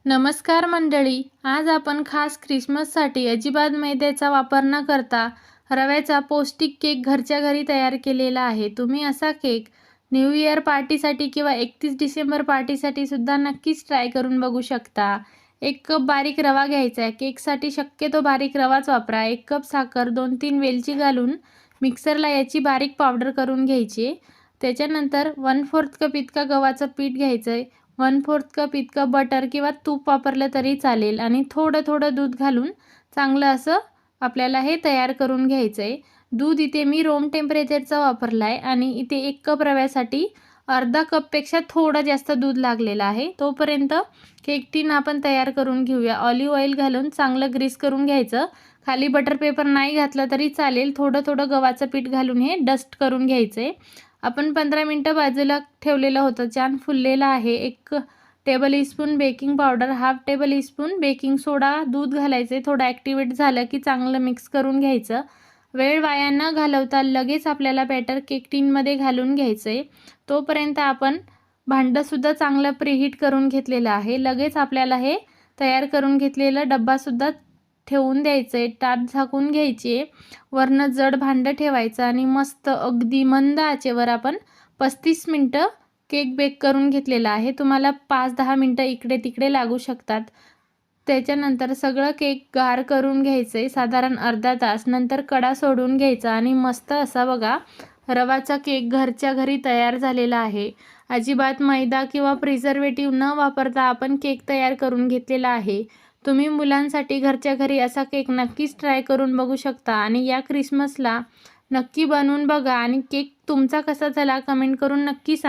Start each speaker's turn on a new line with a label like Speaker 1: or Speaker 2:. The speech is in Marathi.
Speaker 1: नमस्कार मंडळी, आज आपण खास ख्रिसमससाठी अजिबात मैद्याचा वापर न करता रव्याचा पौष्टिक केक घरच्या घरी तयार केलेला आहे. तुम्ही असा केक न्यू इयर पार्टीसाठी किंवा 31 डिसेंबर पार्टीसाठी सुद्धा नक्कीच ट्राय करून बघू शकता. 1 कप बारीक रवा घ्यायचा आहे. केकसाठी शक्यतो बारीक रवाच वापरा. 1 कप साखर, 2-3 वेलची घालून मिक्सरला याची बारीक पावडर करून घ्यायची. त्याच्यानंतर 1/4 कप इतका गव्हाचं पीठ घ्यायचं आहे. 1/4 कप इतकं बटर किंवा तूप वापरलं तरी चालेल आणि थोडं थोडं दूध घालून चांगलं असं आपल्याला हे तयार करून घ्यायचं आहे. दूध इथे मी रूम टेम्परेचरचं वापरलं आहे आणि इथे 1 कप रव्यासाठी अर्धा कपपेक्षा थोडं जास्त दूध लागलेलं आहे. तोपर्यंत केक टीन आपण तयार करून घेऊया. ऑलिव्ह ऑइल घालून चांगलं ग्रीस करून घ्यायचं. खाली बटर पेपर नाही घातलं तरी चालेल. थोडं थोडं गव्हाचं पीठ घालून हे डस्ट करून घ्यायचं आहे. आपण 15 मिनटं बाजूला ठेवलेलं होतं. छान फुललेलं आहे. 1 table spoon baking powder, 1/2 table spoon baking soda, दूध घालायचे. थोडं ॲक्टिवेट झालं की चांगलं मिक्स करून घ्यायचं. वेळ वाया न घालवता लगेच आपल्याला बॅटर केक टीनमध्ये घालून घ्यायचं आहे. तोपर्यंत आपण भांडंसुद्धा चांगलं प्रीहीट करून घेतलेलं आहे. लगेच आपल्याला हे तयार करून घेतलेलं डब्बासुद्धा ठेवून द्यायचं आहे. टाट झाकून घ्यायची आहे. वरनं जड भांडं ठेवायचं आणि मस्त अगदी मंद आचेवर आपण 35 मिनटं केक बेक करून घेतलेला आहे. तुम्हाला 5-10 मिनटं इकडे तिकडे लागू शकतात. त्याच्यानंतर सगळं केक गार करून घ्यायचं आहे साधारण अर्धा तास. नंतर कडा सोडून घ्यायचा आणि मस्त असा बघा रवाचा केक घरच्या घरी तयार झालेला आहे. अजिबात मैदा किंवा प्रिझर्वेटिव्ह न वापरता आपण केक तयार करून घेतलेला आहे. तुम्ही मुलांसाठी घरच्या घरी असा केक नक्कीच ट्राय करून बघू शकता आणि या ख्रिसमसला नक्की बनवून बघा आणि केक तुमचा कसा झाला कमेंट करून नक्की सांगा.